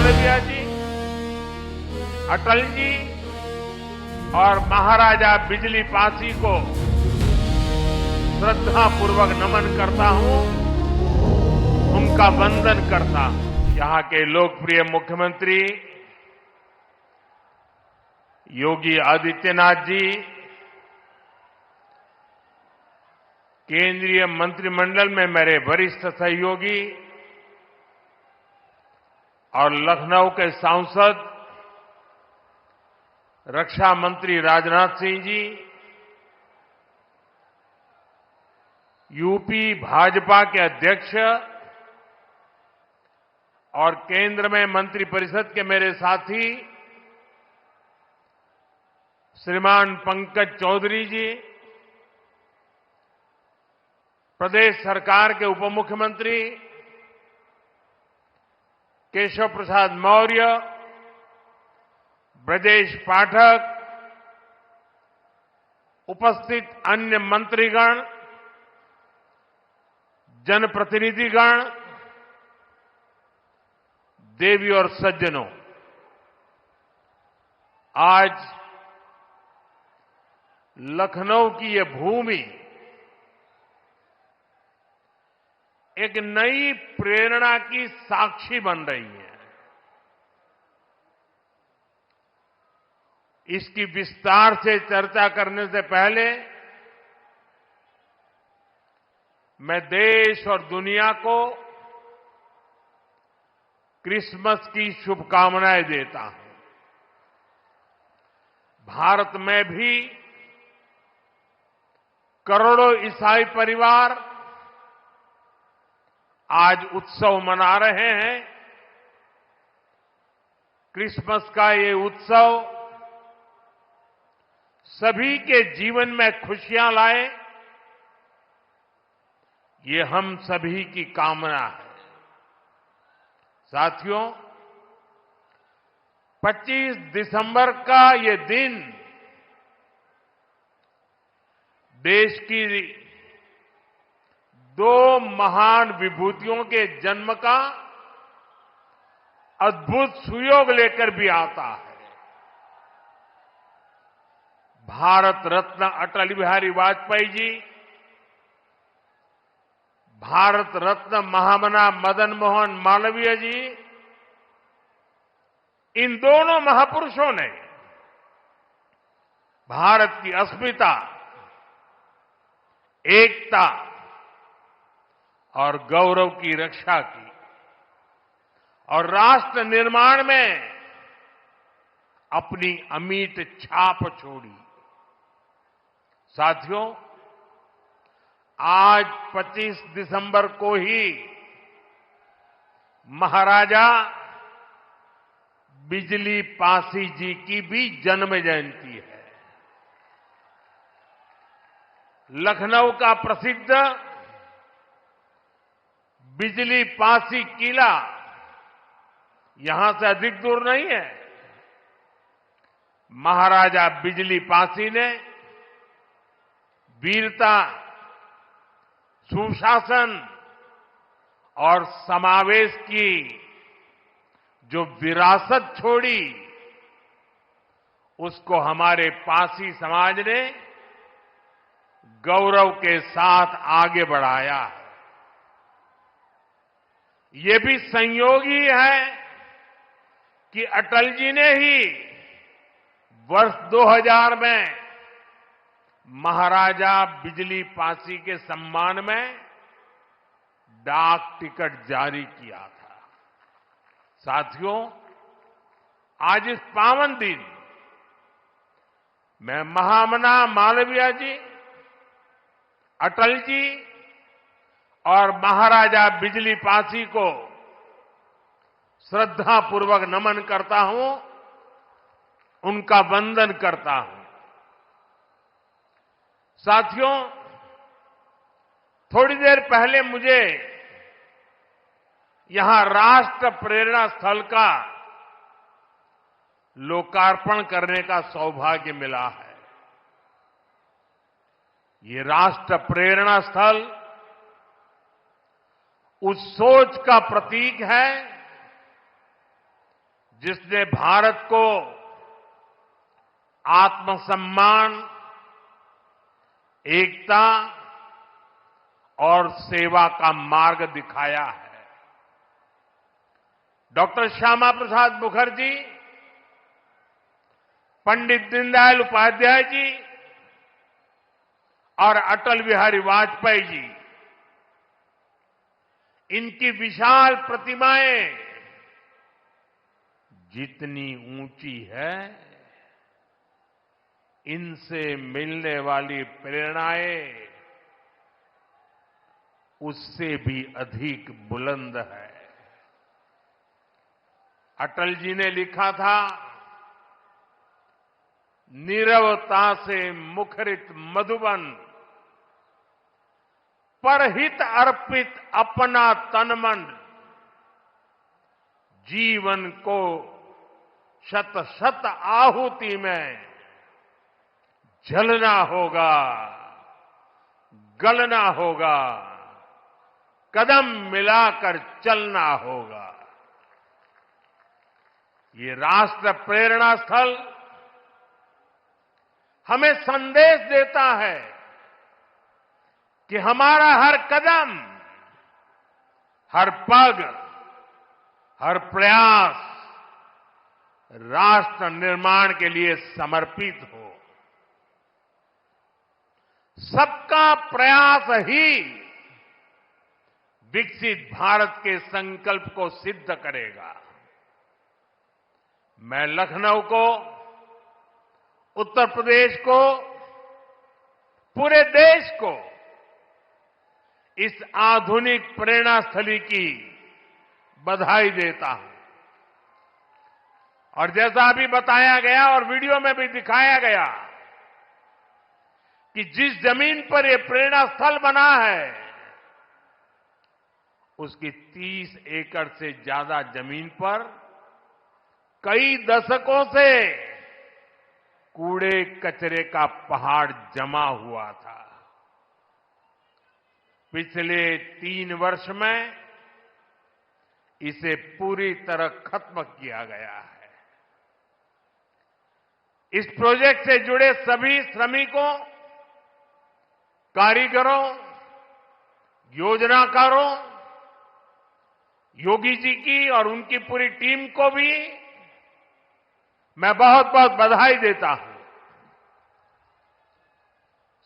मालवीय जी, अटल जी और महाराजा बिजली पासी को श्रद्धापूर्वक नमन करता हूं, उनका वंदन करता हूं। यहां के लोकप्रिय मुख्यमंत्री योगी आदित्यनाथ जी, केंद्रीय मंत्रिमंडल में मेरे वरिष्ठ सहयोगी और लखनऊ के सांसद रक्षा मंत्री राजनाथ सिंह जी, यूपी भाजपा के अध्यक्ष और केंद्र में मंत्रिपरिषद के मेरे साथी श्रीमान पंकज चौधरी जी, प्रदेश सरकार के उप मुख्यमंत्री केशव प्रसाद मौर्य, ब्रजेश पाठक, उपस्थित अन्य मंत्रीगण, जनप्रतिनिधिगण, देवी और सज्जनों, आज लखनऊ की ये भूमि एक नई प्रेरणा की साक्षी बन रही है। इसकी विस्तार से चर्चा करने से पहले मैं देश और दुनिया को क्रिसमस की शुभकामनाएं देता हूं। भारत में भी करोड़ों ईसाई परिवार आज उत्सव मना रहे हैं। क्रिसमस का ये उत्सव सभी के जीवन में खुशियां लाए, ये हम सभी की कामना है। साथियों, 25 दिसंबर का ये दिन देश की दो महान विभूतियों के जन्म का अद्भुत सुयोग लेकर भी आता है। भारत रत्न अटल बिहारी वाजपेयी जी, भारत रत्न महामना मदन मोहन मालवीय जी, इन दोनों महापुरुषों ने भारत की अस्मिता, एकता और गौरव की रक्षा की और राष्ट्र निर्माण में अपनी अमिट छाप छोड़ी। साथियों, आज 25 दिसंबर को ही महाराजा बिजली पासी जी की भी जन्म जयंती है। लखनऊ का प्रसिद्ध बिजली पासी किला यहां से अधिक दूर नहीं है। महाराजा बिजली पासी ने वीरता, सुशासन और समावेश की जो विरासत छोड़ी, उसको हमारे पासी समाज ने गौरव के साथ आगे बढ़ाया है। ये भी संयोग ही है कि अटल जी ने ही वर्ष 2000 में महाराजा बिजली पासी के सम्मान में डाक टिकट जारी किया था। साथियों, आज इस पावन दिन मैं महामना मालवीय जी, अटल जी और महाराजा बिजली पासी को श्रद्धापूर्वक नमन करता हूं, उनका वंदन करता हूं। साथियों, थोड़ी देर पहले मुझे यहां राष्ट्र प्रेरणा स्थल का लोकार्पण करने का सौभाग्य मिला है। ये राष्ट्र प्रेरणा स्थल उस सोच का प्रतीक है जिसने भारत को आत्मसम्मान, एकता और सेवा का मार्ग दिखाया है। डॉक्टर श्यामा प्रसाद मुखर्जी, पंडित दीनदयाल उपाध्याय जी और अटल बिहारी वाजपेयी जी, इनकी विशाल प्रतिमाएं जितनी ऊंची है, इनसे मिलने वाली प्रेरणाएं उससे भी अधिक बुलंद है। अटल जी ने लिखा था, नीरवता से मुखरित मधुबन, परहित अर्पित अपना तन मन, जीवन को शत शत आहुति में जलना होगा, गलना होगा, कदम मिलाकर चलना होगा। ये राष्ट्र प्रेरणा स्थल हमें संदेश देता है कि हमारा हर कदम, हर पग, हर प्रयास राष्ट्र निर्माण के लिए समर्पित हो। सबका प्रयास ही विकसित भारत के संकल्प को सिद्ध करेगा। मैं लखनऊ को, उत्तर प्रदेश को, पूरे देश को इस आधुनिक प्रेरणा स्थली की बधाई देता हूं। और जैसा अभी बताया गया और वीडियो में भी दिखाया गया कि जिस जमीन पर यह प्रेरणा स्थल बना है, उसकी 30 एकड़ से ज्यादा जमीन पर कई दशकों से कूड़े कचरे का पहाड़ जमा हुआ था। पिछले 3 वर्ष में इसे पूरी तरह खत्म किया गया है। इस प्रोजेक्ट से जुड़े सभी श्रमिकों, कारीगरों, योजनाकारों, योगी जी की और उनकी पूरी टीम को भी मैं बहुत बहुत बधाई देता हूं।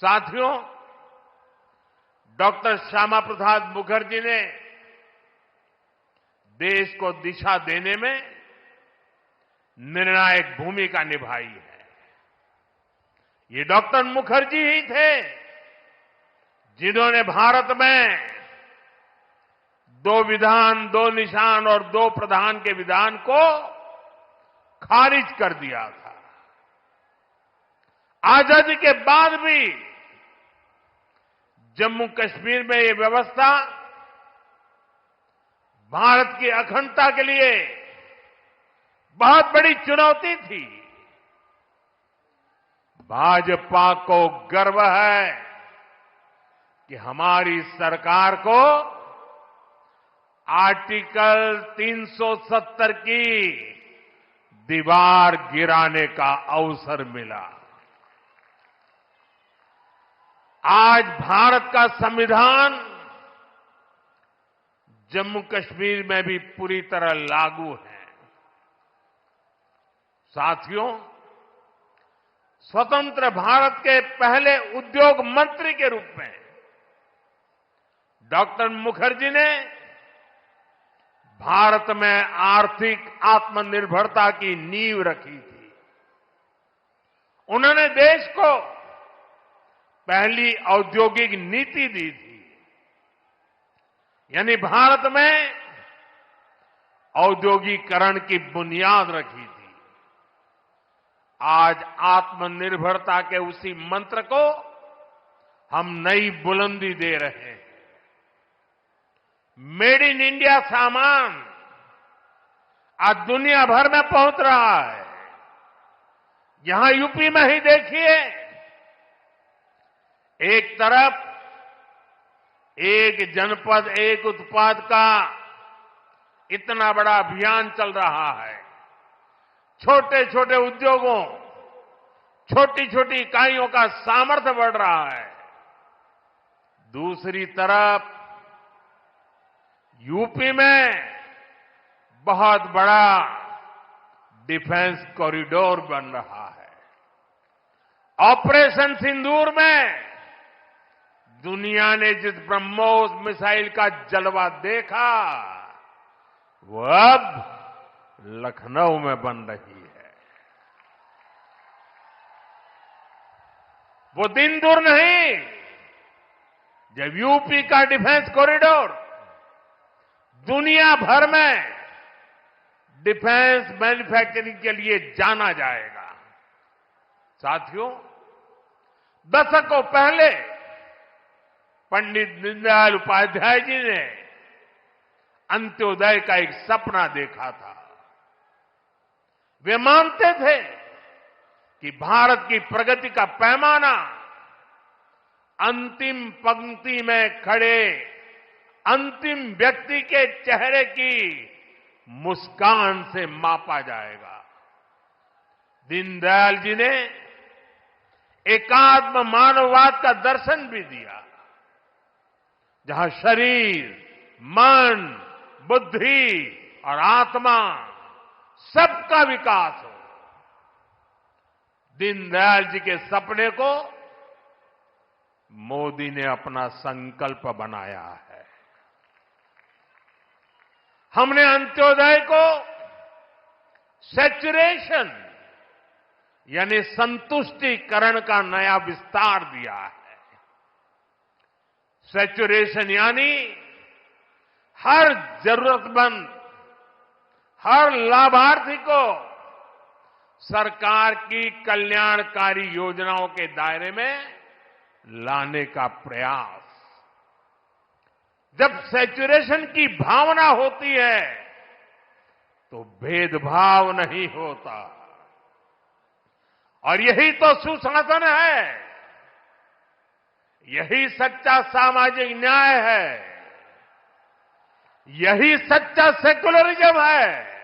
साथियों, डॉक्टर श्यामा प्रसाद मुखर्जी ने देश को दिशा देने में निर्णायक भूमिका निभाई है। ये डॉक्टर मुखर्जी ही थे जिन्होंने भारत में 2 विधान, 2 निशान और 2 प्रधान के विधान को खारिज कर दिया था। आजादी के बाद भी जम्मू कश्मीर में ये व्यवस्था भारत की अखंडता के लिए बहुत बड़ी चुनौती थी। भाजपा को गर्व है कि हमारी सरकार को आर्टिकल 370 की दीवार गिराने का अवसर मिला। आज भारत का संविधान जम्मू कश्मीर में भी पूरी तरह लागू है। साथियों, स्वतंत्र भारत के पहले उद्योग मंत्री के रूप में डॉक्टर मुखर्जी ने भारत में आर्थिक आत्मनिर्भरता की नींव रखी थी। उन्होंने देश को पहली औद्योगिक नीति दी थी, यानी भारत में औद्योगिकरण की बुनियाद रखी थी। आज आत्मनिर्भरता के उसी मंत्र को हम नई बुलंदी दे रहे हैं। मेड इन इंडिया सामान आज दुनिया भर में पहुंच रहा है। यहां यूपी में ही देखिए, एक तरफ एक जनपद एक उत्पाद का इतना बड़ा अभियान चल रहा है, छोटे छोटे उद्योगों, छोटी छोटी इकाइयों का सामर्थ्य बढ़ रहा है। दूसरी तरफ यूपी में बहुत बड़ा डिफेंस कॉरिडोर बन रहा है। ऑपरेशन सिंदूर में दुनिया ने जिस ब्रह्मोस मिसाइल का जलवा देखा, वो अब लखनऊ में बन रही है। वो दिन दूर नहीं जब यूपी का डिफेंस कॉरिडोर दुनिया भर में डिफेंस मैन्युफैक्चरिंग के लिए जाना जाएगा। साथियों, दशकों पहले पंडित दीनदयाल उपाध्याय जी ने अंत्योदय का एक सपना देखा था। वे मानते थे कि भारत की प्रगति का पैमाना अंतिम पंक्ति में खड़े अंतिम व्यक्ति के चेहरे की मुस्कान से मापा जाएगा। दीनदयाल जी ने एकात्म मानववाद का दर्शन भी दिया, जहां शरीर, मन, बुद्धि और आत्मा सबका विकास हो। दीनदयाल जी के सपने को मोदी ने अपना संकल्प बनाया है। हमने अंत्योदय को सैचुरेशन यानी संतुष्टिकरण का नया विस्तार दिया है। सैचुरेशन यानी हर जरूरतमंद, हर लाभार्थी को सरकार की कल्याणकारी योजनाओं के दायरे में लाने का प्रयास। जब सैचुरेशन की भावना होती है तो भेदभाव नहीं होता, और यही तो सुशासन है, यही सच्चा सामाजिक न्याय है, यही सच्चा सेकुलरिज्म है।